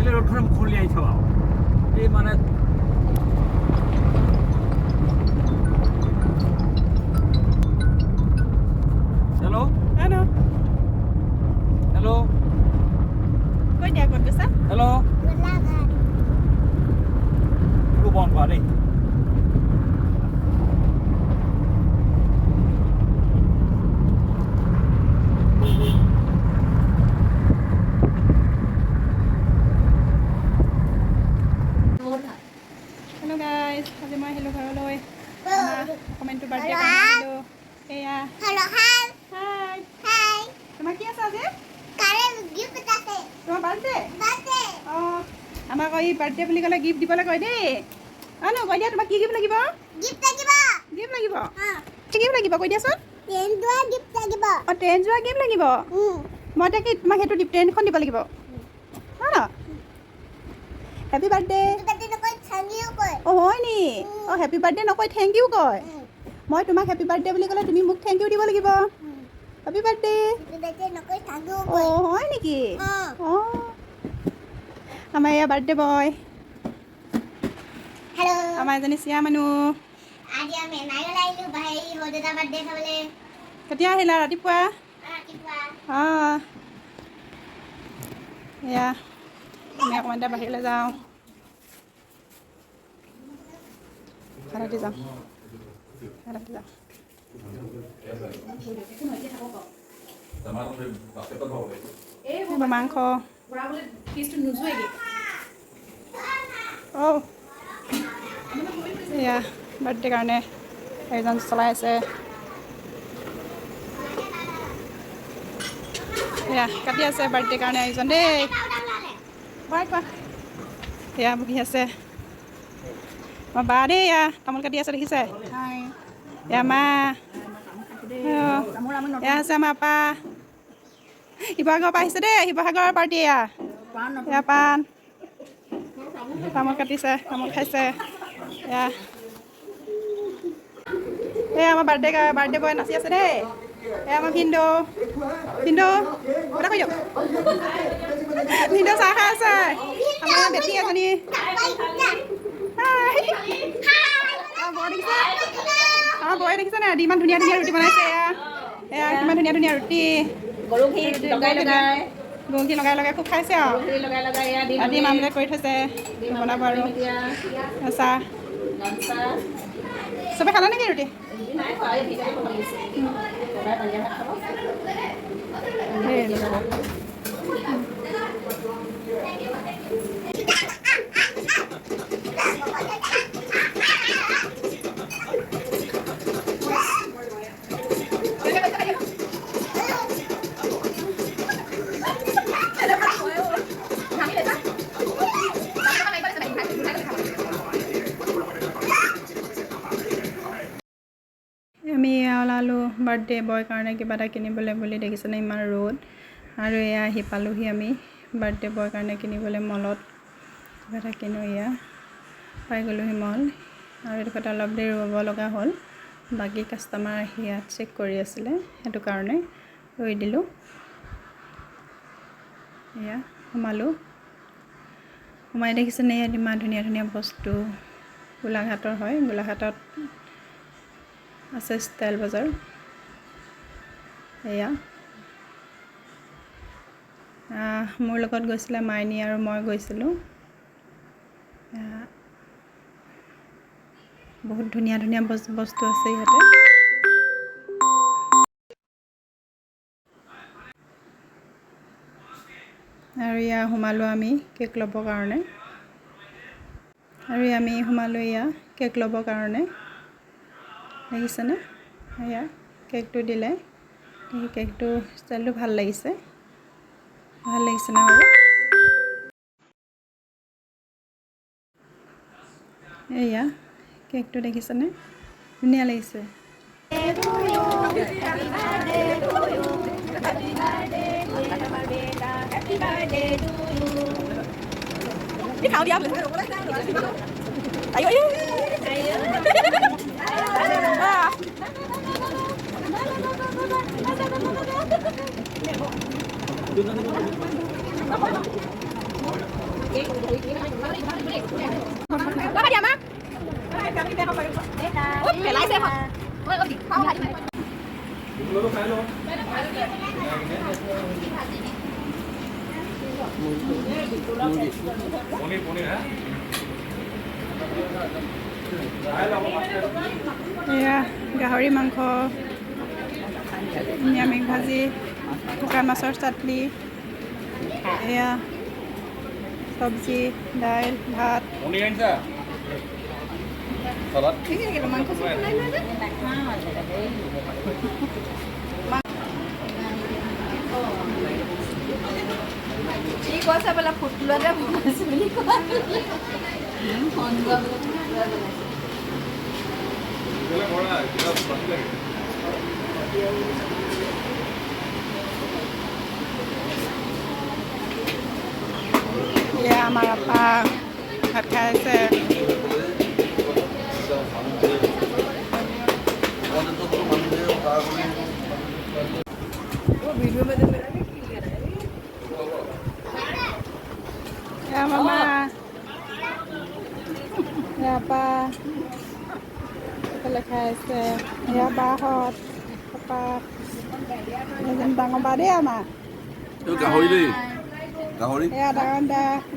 লাগিলে ৰ'দখনে মুখ উলিয়াই থওঁ আৰু এই মানে hello' Ano? Hello' Kau dia kau kesal? Hello' একো বন্ধ কৰা দেই Hello guys, আজি মই আহিলোঁ ঘৰলৈ অকণমানটো বাৰ্থডে কাৰণে আহিলোঁ এয়া Hello, hi. হাই Hi. তোমাৰ কি আছে আজি Karen, gift আছে। তোমাৰ বাৰ্থডে বাৰ্থডে। অঁ আমাক এই বাৰ্থডে বুলি ক'লে গিফ্ট দিবলৈ কয় দেই আনো কৈ দিয়া তোমাক কি গিফ্ট লাগিব গিফ্ট লাগিব। গিফ্ট লাগিব হা। কি গিফ্ট লাগিব কৈ দিয়াচোন ট্ৰেইনটোৱা গিফ্ট লাগিব। অঁ ট্ৰেইন যোৱা গিফ্ট লাগিব মই এতিয়া কি তোমাক সেইটো ট্ৰেইনখন দিব লাগিব হয় ন হেপী বাৰ্থডে বাৰ্থডে নকয় থেংক ইউ কয়। অঁ হয় নি অঁ হেপী বাৰ্থডে নকয় থেংক ইউ কয় মই তোমাক হেপী বাৰ্থডে বুলি ক'লে তুমি মোক থেংক ইউ দিব লাগিব হেপী বাৰ্থডে বাৰ্থডে নকয় থেংক ইউ অঁ কয়। হয় নেকি অঁ। অঁ আমাৰ এয়া বাৰ্থডে বয় হেল্ল'। আমাৰ এজনী চিয়া মানুহ আজি আমি নাইগল আহিলোঁ ভাই সৰুদাদা বাৰ্থডে খাবলৈ। কেতিয়া আহিলা ৰাতিপুৱা ৰাতিপুৱা। অঁ এয়া আমি অকণমান এতিয়া বাহিৰলৈ যাওঁ ভাড়াতে যাওঁ ভাড়াতে যাওঁ মাংস অঁ এয়া বাৰ্থডে কাৰণে এজন চলাই আছে এয়া কাটি আছে বাৰ্থডে কাৰণে আহিজন দেই বাই কোৱা এয়া বহি আছে আমাৰ বা দেই এয়া তামোল কাটি আছে দেখিছে এয়া মা এয়া আছে আমাৰ আপা শিৱসাগৰৰ পৰা আহিছে দেই শিৱসাগৰৰ পাৰ্টি এয়া এয়া পাণ তামোল কাটিছে তামোল খাইছে এয়া এয়া আমাৰ বাৰ্থডে বয় নাচি আছে দেই এয়া আমাৰ ভিনদেউ কথা কৈ দিয়ক ভিনদেউ চাহ খাই আছে আমাৰ ইয়াত বেটি এজনী বৰ দেখিছে আমাৰ বয়ে দেখিছে নাই ইমান ধুনীয়া ধুনীয়া ৰুটি বনাইছে এয়া কিমান ধুনীয়া ধুনীয়া ৰুটি গৰু ঘি লগাই লগাই খুব খাইছে আৰু ৰাতি মামলেট কৰি থৈছে বনাব আৰু চাহ চবে খালে নেকি ৰুটি আমি এয়া ওলালোঁ বাৰ্থডে বয় কাৰণে কিবা এটা কিনিবলৈ বুলি দেখিছেনে ইমান ৰ'দ আৰু এয়া আহি পালোঁহি আমি বাৰ্থডে বয় কাৰণে কিনিবলৈ মলত কিবা এটা কিনো এয়া পাই গ'লোঁহি মল আৰু এইডোখৰত অলপ দেৰি ৰ'ব লগা হ'ল বাকী কাষ্টমাৰ আহি ইয়াত চেক কৰি আছিলে সেইটো কাৰণে ৰৈ দিলোঁ এয়া সোমালোঁ সোমাই দেখিছেনে ইয়াত ইমান ধুনীয়া ধুনীয়া বস্তু গোলাঘাটৰ হয় গোলাঘাটত আছে ষ্টাইল বজাৰ এয়া মোৰ লগত গৈছিলে মাইনী আৰু মই গৈছিলোঁ বহুত ধুনীয়া ধুনীয়া বস্তু আছে ইয়াতে আৰু এয়া সোমালোঁ আমি কেক ল'বৰ কাৰণে কেক ল'বৰ কাৰণে দেখিছেনে এয়া কেকটো দিলে সেই কেকটো ষ্টাইলটো ভাল লাগিছে ন বাৰু এয়া কেকটো দেখিছেনে ধুনীয়া লাগিছে এয়া গাহৰি মাংস, নিৰামিষ ভাজি, শুকান মাছৰ চাটনি, এয়া চব্জি, দাইল, ভাত। ঠিক আছে বোলে ফুটলতে বনাইছো বুলি কয় মন যোৱা বোলে ফুটলতে এয়া আমাৰ আপা ভাত খাই আছে। Ya mama, ya apa, kita lihat hasil, ya bahot, apa, tentang apa dia mah? Itu gahoy deh, gahoy. Ya ada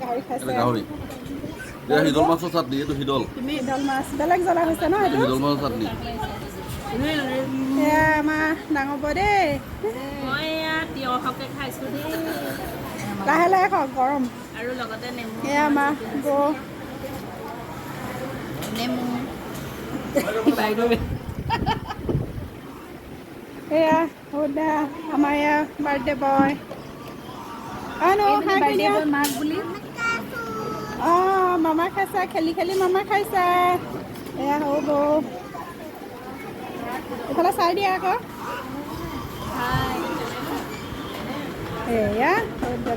gahoy hasil. Ada gahoy. Dia hidol masuk saat dia itu hidol. Hidol mas, belag zola hasil no itu? Hidol masuk saat dia. Ya mah, tentang apa deh? মই এয়া তিয়হকে খাইছোঁ দেই Lahe lahe kok gorong. আৰু লগতে নেমু Ya mah, go. নেমু Ya, udah, sama ya birthday boy. Anu, hai kuya. মাক বুলি Oh, mama খাইছা, খেলি খেলি মামা খাইছা। এয়া হ'ব। এইফালে চাই দিয়া আকৌ। এয়া,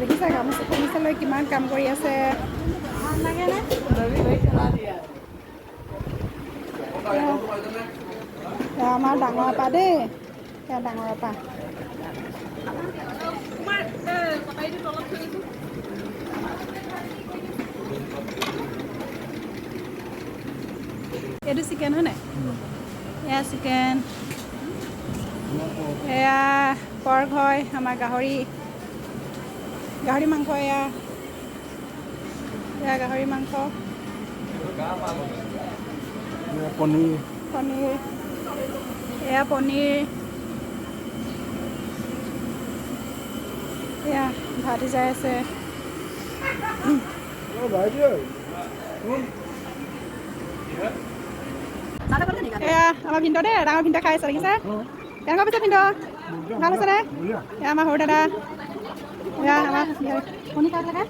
দেখিছা গামোচা চামোচা লৈ কিমান কাম কৰি আছে। ভাল লাগেনে? এয়া আমাৰ ডাঙৰ আপা দেই। এয়া ডাঙৰ আপা। এইটো চিকেন হয় নাই? এয়া চিকেন, এয়া পৰ্ক হয়, আমাৰ গাহৰি মাংস, এয়া গাহৰি মাংস, পনীৰ, এয়া পনীৰ, এয়া ভাত সিজাই আছে। এয়া আমাৰ ভিনদ দেই, ডাঙৰ ভিনদ খাই আছে দেখিছে? কেনেকুৱা পাইছে ভিনদ? ভাল হৈছেনে? এয়া আমাৰ সৰু দাদা, এয়া আমাৰ কণী খাই থাকে।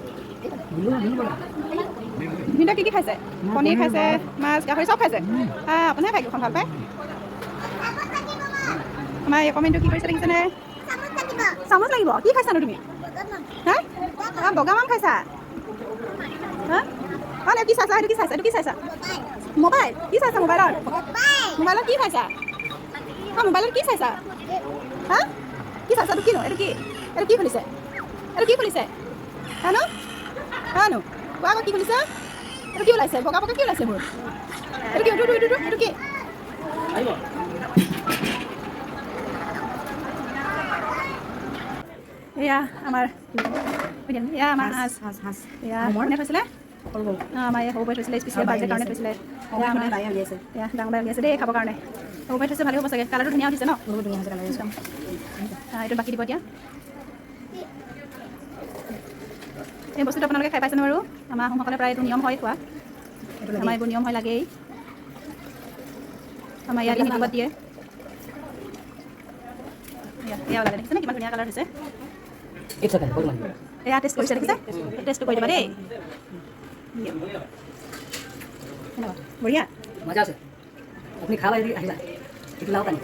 ভিনদ কি খাইছে? পনীৰ খাইছে, মাছ, গাহৰি চব খাইছে। আপুনিহে খাই কেইখন ভাল পায়। আমাৰ এই কমেণ্টটো কি কৰিছে দেখিছেনে? চামুচ লাগিব। কি খাইছানো তুমি? হা? বগা মাম খাইছা? হা? কি চাইছা? এইটো কি চাইছা? মোবাইল? কি চাইছা মোবাইলত? মোবাইলত কি চাইছা? মোবাইলত কি চাইছা? হা? কি চাইছা? এইটো কিনো? এইটো কি খুলিছে? হানো? কোৱা আকৌ কি খুলিছে? এইটো কি ওলাইছে? বগা কি ওলাইছে মোৰ? এইটো কি? এয়া আমাৰ হাঁচ। এয়া কোনে থৈছিলে? আমাৰ এই সৰু পাই থৈছিলে, স্পেচিয়েল বাজেট কাৰণে থৈছিলে। এয়া ডাঙৰ বাই আছে দেই খাবৰ কাৰণে। সৰু পাই থৈছে, ভালেই হ'ব চাগে। কালাৰটো ধুনীয়া উঠিছে ন? এইটো বাকী দিব এতিয়া। এই বস্তুটো আপোনালোকে খাই পাইছেনে বাৰু? আমাৰ আহোমসকলে প্ৰায় এইটো নিয়ম হয় খোৱা। আমাৰ এইবোৰ নিয়ম হয় লাগেই। আমাৰ ইয়াত মিটিঙত দিয়ে। এয়া ওলালে দেখিছেনে কিমান ধুনীয়া কালাৰ হৈছে? এয়া টেষ্ট কৰিছে দেখিছে? টেষ্টটো কৰি দিবা দেই। বঢ়িয়া मजा से अपनी खावा आही जा इथला होता नहीं